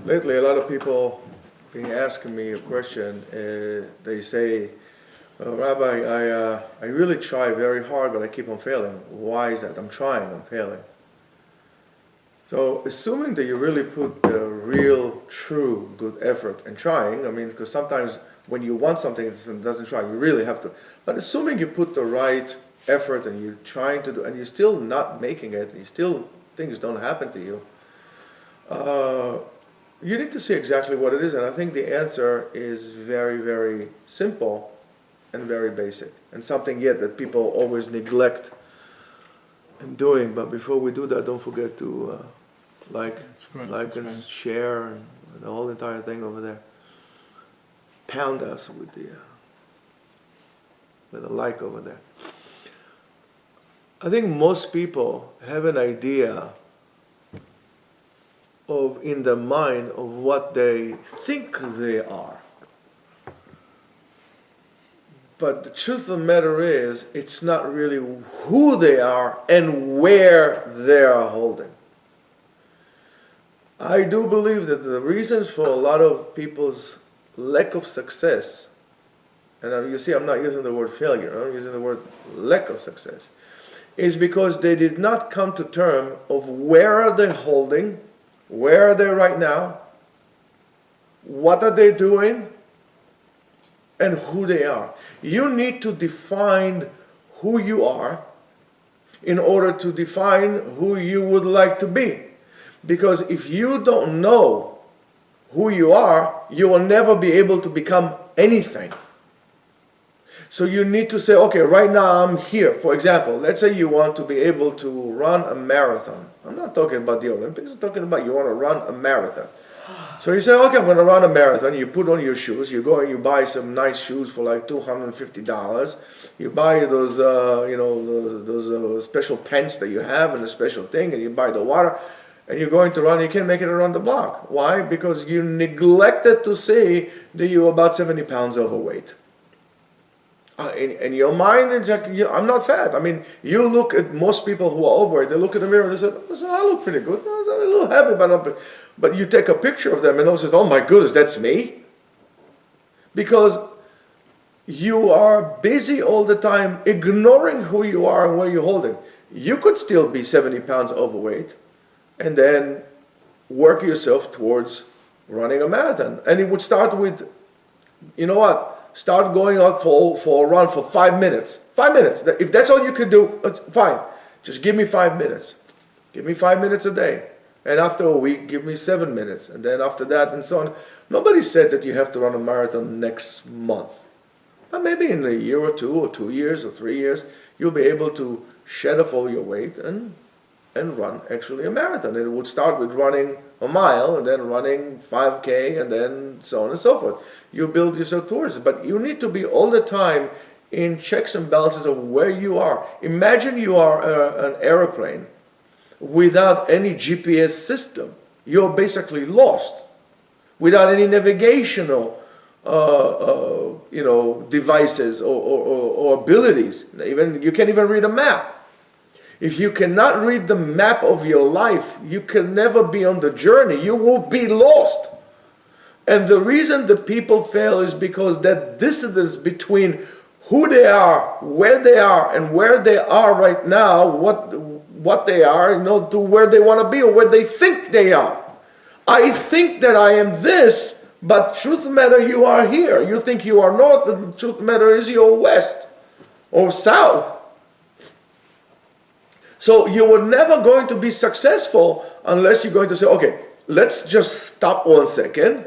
Lately, a lot of people been asking me a question. They say, Rabbi, I really try very hard, but I keep on failing. Why is that? I'm trying, I'm failing. So, assuming that you really put the real, true, good effort in trying, I mean, because sometimes when you want something and it doesn't try, you really have to. But assuming you put the right effort and you're trying to do, and you're still not making it, and you still things don't happen to you, you need to see exactly what it is. And I think the answer is very, very simple and very basic, and something yet that people always neglect in doing. But before we do that, don't forget to like and share and the whole entire thing over there. Pound us with the like over there. I think most people have an idea of in their mind of what they think they are. But the truth of the matter is, it's not really who they are and where they are holding. I do believe that the reasons for a lot of people's lack of success, and you see I'm not using the word failure, I'm using the word lack of success, is because they did not come to terms of where are they holding, where are they right now, what are they doing, and who they are. You need to define who you are in order to define who you would like to be. Because if you don't know who you are, you will never be able to become anything. So you need to say, okay, right now I'm here. For example, let's say you want to be able to run a marathon. I'm not talking about the Olympics, I'm talking about you want to run a marathon. So you say, okay, I'm going to run a marathon. You put on your shoes. You go and you buy some nice shoes for like $250. You buy those, those special pants that you have and a special thing, and you buy the water, and you're going to run. You can't make it around the block. Why? Because you neglected to say that you're about 70 pounds overweight. In your mind, I'm not fat. I mean, you look at most people who are overweight, they look in the mirror and they say, listen, I look pretty good. I'm a little heavy, but not. But you take a picture of them and they say, oh my goodness, that's me. Because you are busy all the time ignoring who you are and where you're holding. You could still be 70 pounds overweight and then work yourself towards running a marathon. And it would start with, you know what? Start going out for a run for 5 minutes. 5 minutes. If that's all you can do, fine. Just give me 5 minutes. Give me 5 minutes a day. And after a week, give me 7 minutes. And then after that, and so on. Nobody said that you have to run a marathon next month. But maybe in a year or 2 years or 3 years, you'll be able to shed off all your weight and run actually a marathon. And it would start with running a mile and then running 5K and then so on and so forth. You build yourself towards it. But you need to be all the time in checks and balances of where you are. Imagine you are an airplane without any GPS system. You're basically lost. Without any navigational devices or abilities. Even you can't even read a map. If you cannot read the map of your life, you can never be on the journey. You will be lost. And the reason that people fail is because that distance between who they are, and where they are right now, what they are, to where they want to be or where they think they are. I think that I am this, but truth of the matter, you are here. You think you are north, the truth of the matter is you're west or south. So you were never going to be successful unless you're going to say, okay, let's just stop 1 second.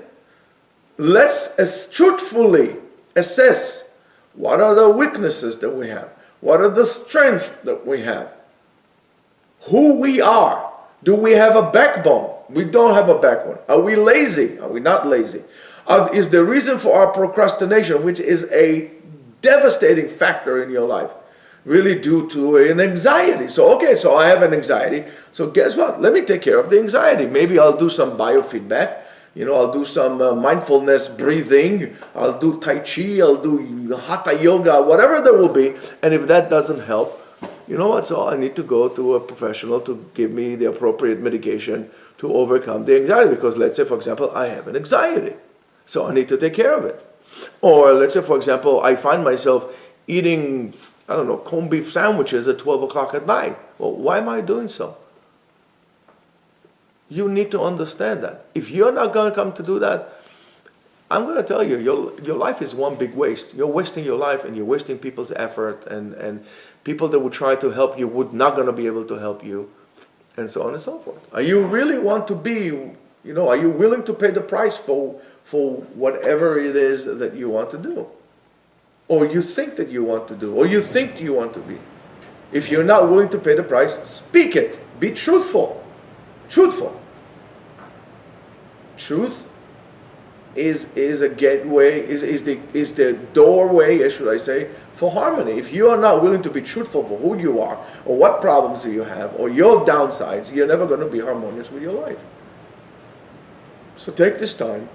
Let's truthfully assess what are the weaknesses that we have. What are the strengths that we have? Who we are. Do we have a backbone? We don't have a backbone. Are we lazy? Are we not lazy? Is the reason for our procrastination, which is a devastating factor in your life, really due to an anxiety? So I have an anxiety. So guess what? Let me take care of the anxiety. Maybe I'll do some biofeedback. I'll do some mindfulness breathing. I'll do Tai Chi. I'll do Hatha Yoga, whatever there will be. And if that doesn't help, you know what? So I need to go to a professional to give me the appropriate medication to overcome the anxiety. Because let's say, for example, I have an anxiety, so I need to take care of it. Or let's say, for example, I find myself eating, I don't know, corned beef sandwiches at 12 o'clock at night. Well, why am I doing so? You need to understand that. If you're not going to come to do that, I'm going to tell you, your life is one big waste. You're wasting your life, and you're wasting people's effort, and people that would try to help you would not going to be able to help you, and so on and so forth. Are you really want to be, are you willing to pay the price for whatever it is that you want to do? Or you think that you want to do, or you think you want to be? If you're not willing to pay the price, speak it. Be truthful. Truthful. Truth is a gateway, is the doorway, should I say, for harmony. If you are not willing to be truthful for who you are, or what problems do you have, or your downsides, you're never going to be harmonious with your life. So take this time,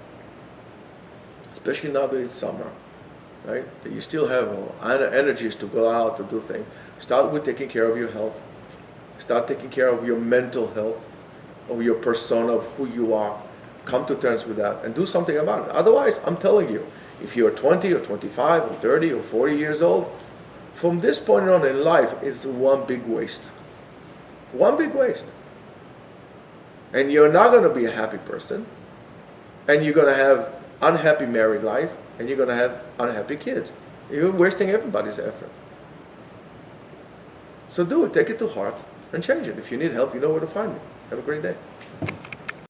especially now that it's summer, right? That you still have energies to go out to do things. Start with taking care of your health. Start taking care of your mental health, of your persona, of who you are. Come to terms with that and do something about it. Otherwise, I'm telling you, if you're 20 or 25 or 30 or 40 years old, from this point on in life, it's one big waste. One big waste. And you're not going to be a happy person. And you're going to have unhappy married life. And you're going to have unhappy kids. You're wasting everybody's effort. So do it. Take it to heart and change it. If you need help, you know where to find me. Have a great day.